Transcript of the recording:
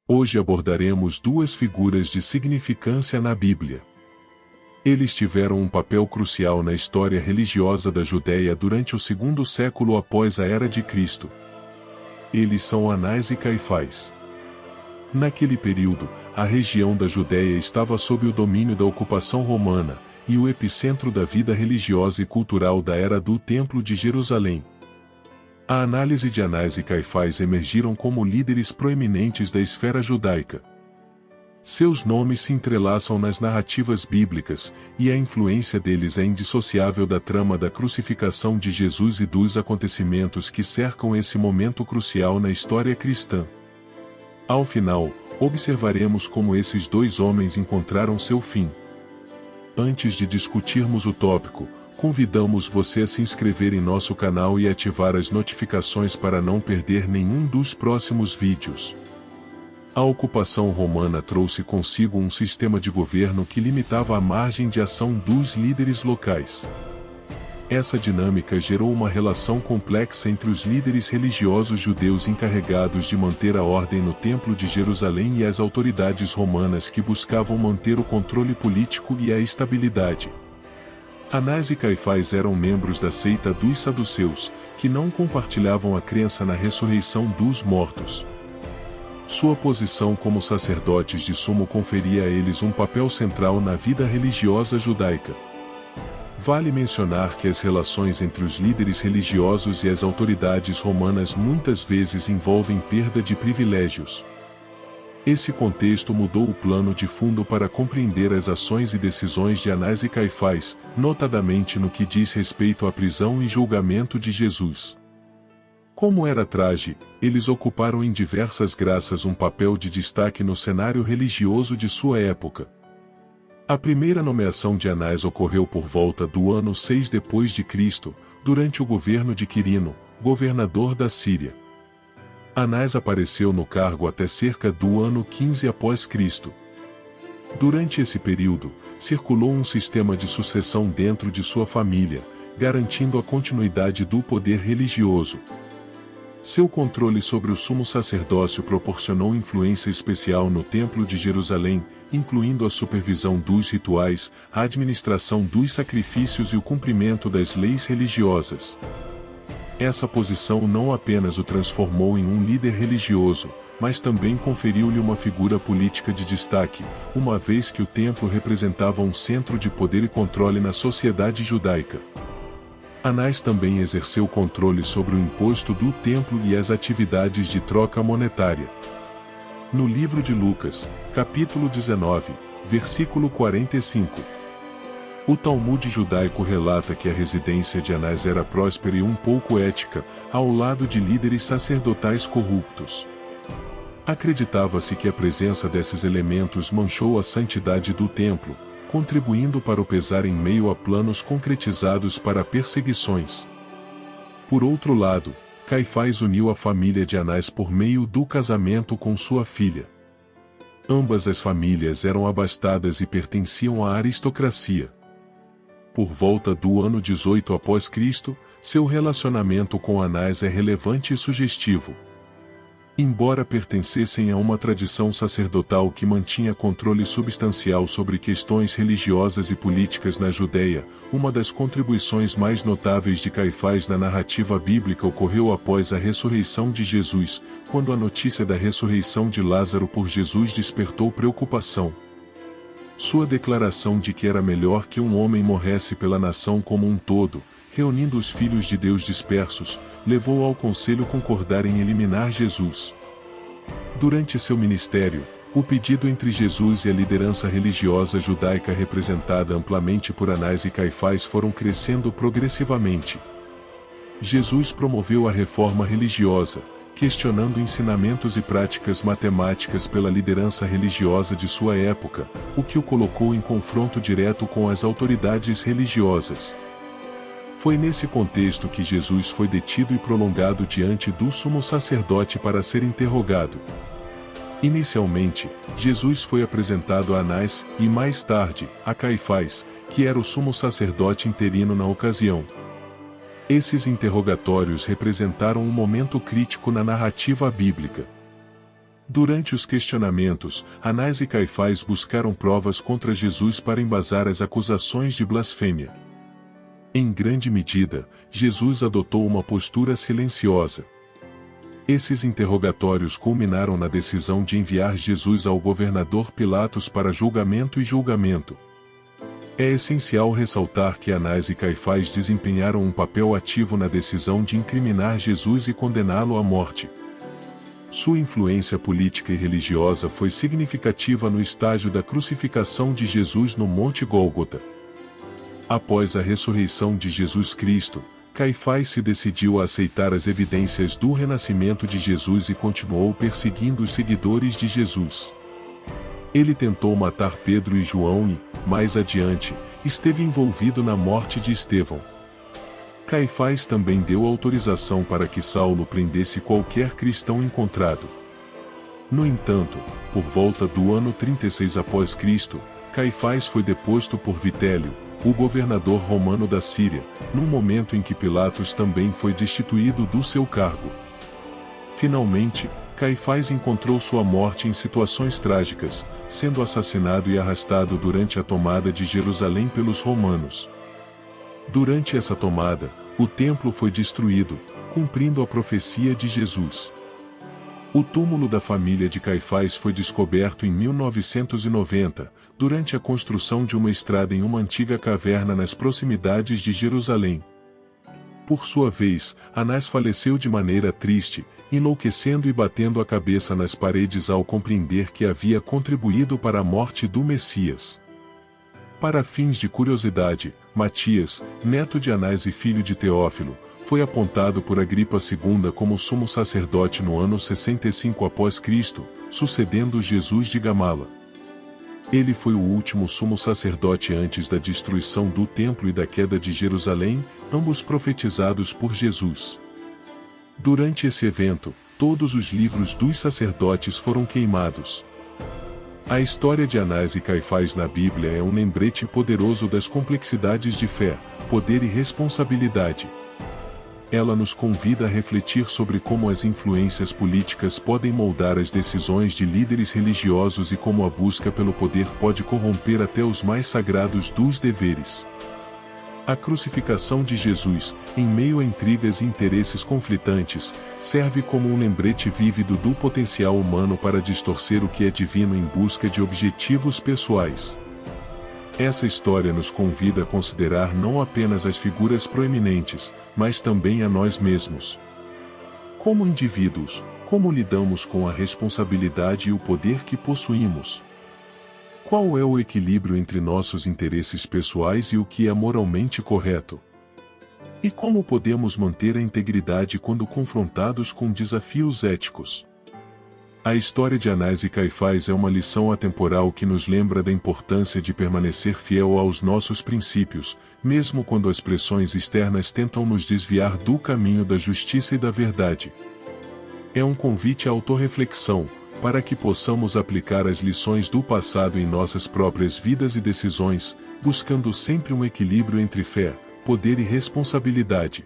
Hoje abordaremos duas figuras de significância na Bíblia. Eles tiveram um papel crucial na história religiosa da Judéia durante o segundo século após a Era de Cristo. Eles são Anás e Caifás. Naquele período, a região da Judéia estava sob o domínio da ocupação romana, e o epicentro da vida religiosa e cultural da era do Templo de Jerusalém. A análise de Anás e Caifás emergiram como líderes proeminentes da esfera judaica. Seus nomes se entrelaçam nas narrativas bíblicas, e a influência deles é indissociável da trama da crucificação de Jesus e dos acontecimentos que cercam esse momento crucial na história cristã. Ao final, observaremos como esses dois homens encontraram seu fim. Antes de discutirmos o tópico, convidamos você a se inscrever em nosso canal e ativar as notificações para não perder nenhum dos próximos vídeos. A ocupação romana trouxe consigo um sistema de governo que limitava a margem de ação dos líderes locais. Essa dinâmica gerou uma relação complexa entre os líderes religiosos judeus encarregados de manter a ordem no Templo de Jerusalém e as autoridades romanas que buscavam manter o controle político e a estabilidade. Anás e Caifás eram membros da seita dos saduceus, que não compartilhavam a crença na ressurreição dos mortos. Sua posição como sacerdotes de sumo conferia a eles um papel central na vida religiosa judaica. Vale mencionar que as relações entre os líderes religiosos e as autoridades romanas muitas vezes envolvem perda de privilégios. Esse contexto mudou o plano de fundo para compreender as ações e decisões de Anás e Caifás, notadamente no que diz respeito à prisão e julgamento de Jesus. Como era traje, eles ocuparam em diversas graças um papel de destaque no cenário religioso de sua época. A primeira nomeação de Anás ocorreu por volta do ano 6 depois de Cristo, durante o governo de Quirino, governador da Síria. Anás apareceu no cargo até cerca do ano 15 após Cristo. Durante esse período, circulou um sistema de sucessão dentro de sua família, garantindo a continuidade do poder religioso. Seu controle sobre o sumo sacerdócio proporcionou influência especial no Templo de Jerusalém, incluindo a supervisão dos rituais, a administração dos sacrifícios e o cumprimento das leis religiosas. Essa posição não apenas o transformou em um líder religioso, mas também conferiu-lhe uma figura política de destaque, uma vez que o templo representava um centro de poder e controle na sociedade judaica. Anás também exerceu controle sobre o imposto do templo e as atividades de troca monetária. No livro de Lucas, capítulo 19, versículo 45. O Talmud judaico relata que a residência de Anás era próspera e um pouco ética, ao lado de líderes sacerdotais corruptos. Acreditava-se que a presença desses elementos manchou a santidade do templo, contribuindo para o pesar em meio a planos concretizados para perseguições. Por outro lado, Caifás uniu a família de Anás por meio do casamento com sua filha. Ambas as famílias eram abastadas e pertenciam à aristocracia. Por volta do ano 18 após Cristo, seu relacionamento com Anás é relevante e sugestivo. Embora pertencessem a uma tradição sacerdotal que mantinha controle substancial sobre questões religiosas e políticas na Judéia, uma das contribuições mais notáveis de Caifás na narrativa bíblica ocorreu após a ressurreição de Jesus, quando a notícia da ressurreição de Lázaro por Jesus despertou preocupação. Sua declaração de que era melhor que um homem morresse pela nação como um todo, reunindo os filhos de Deus dispersos, levou ao conselho concordar em eliminar Jesus. Durante seu ministério, o pedido entre Jesus e a liderança religiosa judaica representada amplamente por Anás e Caifás foram crescendo progressivamente. Jesus promoveu a reforma religiosa, questionando ensinamentos e práticas matemáticas pela liderança religiosa de sua época, o que o colocou em confronto direto com as autoridades religiosas. Foi nesse contexto que Jesus foi detido e prolongado diante do sumo sacerdote para ser interrogado. Inicialmente, Jesus foi apresentado a Anás e mais tarde, a Caifás, que era o sumo sacerdote interino na ocasião. Esses interrogatórios representaram um momento crítico na narrativa bíblica. Durante os questionamentos, Anás e Caifás buscaram provas contra Jesus para embasar as acusações de blasfêmia. Em grande medida, Jesus adotou uma postura silenciosa. Esses interrogatórios culminaram na decisão de enviar Jesus ao governador Pilatos para julgamento e julgamento. É essencial ressaltar que Anás e Caifás desempenharam um papel ativo na decisão de incriminar Jesus e condená-lo à morte. Sua influência política e religiosa foi significativa no estágio da crucificação de Jesus no Monte Gólgota. Após a ressurreição de Jesus Cristo, Caifás se decidiu a aceitar as evidências do renascimento de Jesus e continuou perseguindo os seguidores de Jesus. Ele tentou matar Pedro e João e, mais adiante, esteve envolvido na morte de Estevão. Caifás também deu autorização para que Saulo prendesse qualquer cristão encontrado. No entanto, por volta do ano 36 após Cristo, Caifás foi deposto por Vitélio, o governador romano da Síria, num momento em que Pilatos também foi destituído do seu cargo. Finalmente, Caifás encontrou sua morte em situações trágicas, sendo assassinado e arrastado durante a tomada de Jerusalém pelos romanos. Durante essa tomada, o templo foi destruído, cumprindo a profecia de Jesus. O túmulo da família de Caifás foi descoberto em 1990, durante a construção de uma estrada em uma antiga caverna nas proximidades de Jerusalém. Por sua vez, Anás faleceu de maneira triste, enlouquecendo e batendo a cabeça nas paredes ao compreender que havia contribuído para a morte do Messias. Para fins de curiosidade, Matias, neto de Anás e filho de Teófilo, foi apontado por Agripa II como sumo sacerdote no ano 65 após Cristo, sucedendo Jesus de Gamala. Ele foi o último sumo sacerdote antes da destruição do templo e da queda de Jerusalém, ambos profetizados por Jesus. Durante esse evento, todos os livros dos sacerdotes foram queimados. A história de Anás e Caifás na Bíblia é um lembrete poderoso das complexidades de fé, poder e responsabilidade. Ela nos convida a refletir sobre como as influências políticas podem moldar as decisões de líderes religiosos e como a busca pelo poder pode corromper até os mais sagrados dos deveres. A crucificação de Jesus, em meio a intrigas e interesses conflitantes, serve como um lembrete vívido do potencial humano para distorcer o que é divino em busca de objetivos pessoais. Essa história nos convida a considerar não apenas as figuras proeminentes, mas também a nós mesmos. Como indivíduos, como lidamos com a responsabilidade e o poder que possuímos? Qual é o equilíbrio entre nossos interesses pessoais e o que é moralmente correto? E como podemos manter a integridade quando confrontados com desafios éticos? A história de Anás e Caifás é uma lição atemporal que nos lembra da importância de permanecer fiel aos nossos princípios, mesmo quando as pressões externas tentam nos desviar do caminho da justiça e da verdade. É um convite à autorreflexão, para que possamos aplicar as lições do passado em nossas próprias vidas e decisões, buscando sempre um equilíbrio entre fé, poder e responsabilidade.